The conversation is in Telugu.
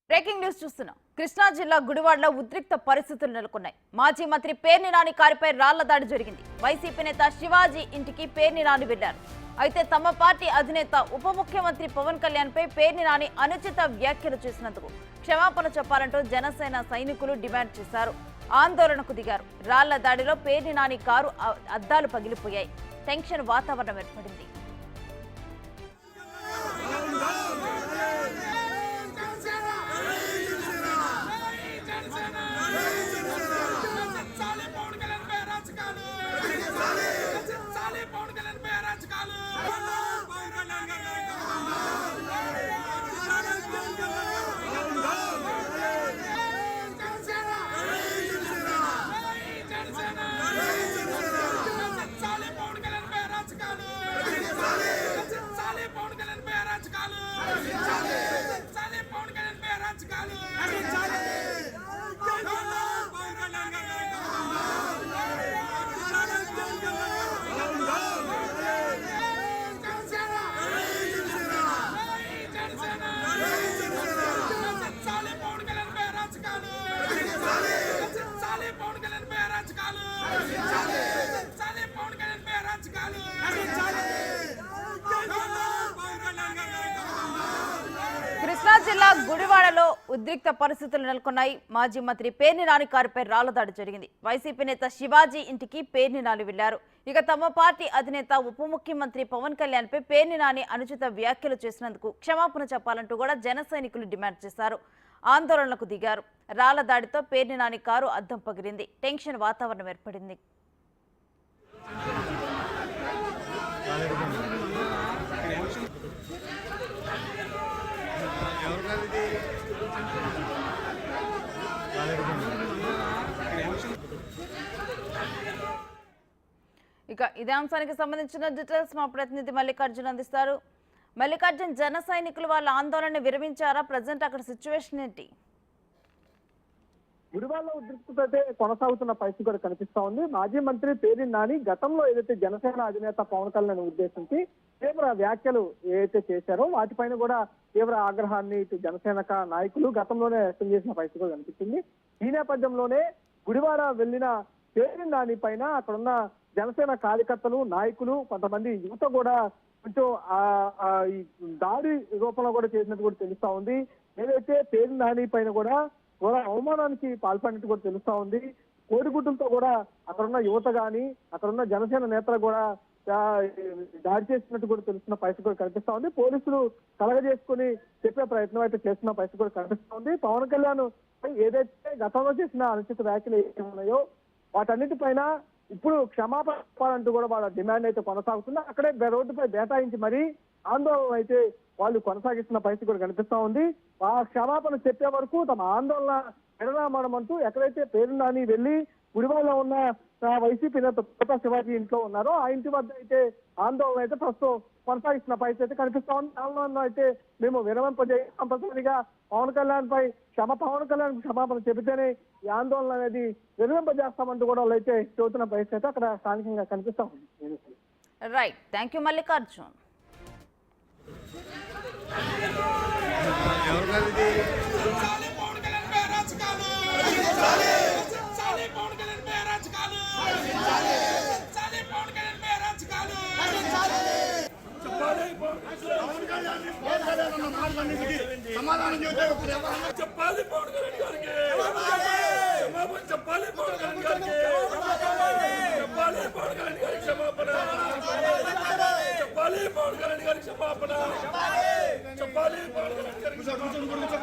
బ్రేకింగ్ న్యూస్ చూస్తున్నాం. కృష్ణా జిల్లా గుడివాడలో ఉద్రిక్త పరిస్థితులు నెలకొన్నాయి. మాజీ మంత్రి పేర్ని నాని కారుపై రాళ్ల దాడి జరిగింది. వైసీపీ నేత శివాజీ ఇంటికి పేర్ని నాని వెళ్లారు. అయితే తమ పార్టీ అధినేత ఉప ముఖ్యమంత్రి పవన్ కళ్యాణ్ పై పేర్ని నాని అనుచిత వ్యాఖ్యలు చేసినందుకు క్షమాపణ చెప్పాలంటూ జనసేన సైనికులు డిమాండ్ చేశారు. ఆందోళనకు దిగారు. రాళ్ల దాడిలో పేర్ని నాని కారు అద్దాలు పగిలిపోయాయి. టెన్షన్ వాతావరణం ఏర్పడింది. కృష్ణా జిల్లా గుడివాడలో ఉద్రిక్త పరిస్థితులు నెలకొన్నాయి. మాజీ మంత్రి పేర్ని నాని కారుపై రాళ్ల దాడి జరిగింది. వైసీపీ నేత శివాజీ ఇంటికి పేర్ని నాని వెళ్లారు. ఇక తమ పార్టీ అధినేత ఉప ముఖ్యమంత్రి పవన్ కళ్యాణ్ పై పేర్ని నాని అనుచిత వ్యాఖ్యలు చేసినందుకు క్షమాపణ చెప్పాలంటూ కూడా జన సైనికులు డిమాండ్ చేశారు. ఆందోళనకు దిగారు. రాళ్ల దాడితో పేర్ని నాని కారు అద్దం పగిలింది. టెన్షన్ వాతావరణం ఏర్పడింది. ఇక ఇదే అంశానికి సంబంధించిన డీటెయిల్స్ మా ప్రతినిధి మల్లికార్జున్ అందిస్తారు. మల్లికార్జున్, జన సైనికులు వాళ్ళ ఆందోళన విరమించారా? ప్రజెంట్ అక్కడ సిచ్యువేషన్ ఏంటి? గుడివాడలో ఉద్రిక్తత అయితే కొనసాగుతున్న పరిస్థితి కూడా కనిపిస్తా ఉంది. మాజీ మంత్రి పేర్ని నాని గతంలో ఏదైతే జనసేన అధినేత పవన్ కళ్యాణ్ ఉద్దేశించి తీవ్ర వ్యాఖ్యలు ఏదైతే చేశారో వాటిపైన కూడా తీవ్ర ఆగ్రహాన్ని ఇటు జనసేన నాయకులు గతంలోనే వ్యక్తం చేసిన పరిస్థితి కూడా కనిపించింది. ఈ నేపథ్యంలోనే గుడివాడ వెళ్లిన పేర్ని నాని పైన అక్కడున్న జనసేన కార్యకర్తలు, నాయకులు, కొంతమంది యువత కూడా కొంచెం ఈ దాడి రూపంలో కూడా చేసినట్టు కూడా తెలుస్తా ఉంది. ఏదైతే పేర్ని నాని పైన కూడా అవమానానికి పాల్పడినట్టు కూడా తెలుస్తా ఉంది. కోడిగుడ్డులతో కూడా అక్కడున్న యువత గాని అక్కడున్న జనసేన నేతలు కూడా దాడి చేసినట్టు కూడా తెలుస్తున్న పరిస్థితి కూడా కనిపిస్తా ఉంది. పోలీసులు కలగజేసుకుని చెప్పే ప్రయత్నం అయితే చేస్తున్న పరిస్థితి కూడా కనిపిస్తా ఉంది. పవన్ కళ్యాణ్ ఏదైతే గతంలో చేసిన అనుచిత వ్యాఖ్యలు ఏమి ఉన్నాయో వాటన్నిటిపైన ఇప్పుడు క్షమాపణ చెప్పాలంటూ కూడా వాళ్ళ డిమాండ్ అయితే కొనసాగుతుంది. అక్కడే రోడ్డుపై బేటాయించి మరీ ఆందోళన అయితే వాళ్ళు కొనసాగిస్తున్న పరిస్థితి కూడా కనిపిస్తా ఉంది. ఆ క్షమాపణ చెప్పే వరకు తమ ఆందోళన విరమణమంటూ ఎక్కడైతే పేర్ని నాని వెళ్లి గుడివాడలో ఉన్న వైసీపీ నేత కోట శివాజీ ఇంట్లో ఉన్నారో ఆ ఇంటి వద్ద అయితే ఆందోళన అయితే ప్రస్తుతం కొనసాగిస్తున్న పరిస్థితి అయితే కనిపిస్తా ఉంది. ఆందోళన అయితే మేము విరమింపజేయాలి, కంపల్సరీగా పవన్ కళ్యాణ్ క్షమాపణ చెబితేనే ఈ ఆందోళన అనేది విరమింపజేస్తామంటూ కూడా వాళ్ళు అయితే చెబుతున్న పరిస్థితి అయితే అక్కడ స్థానికంగా కనిపిస్తా ఉంది. Right, thank you Mallikarjun. చెప్పాలి పవన్ కళ్యాణ్ గారికి, చెప్పాలి పవన్ కళ్యాణ్ గారికి, చెప్పాలి పవన్ కళ్యాణ్ గారికి క్షమాపణ, చెప్పాలి పవన్ కళ్యాణ్ గారికి క్షమాపణ, చెప్పాలి పవన్ కళ్యాణ్ గారికి క్షమాపణ.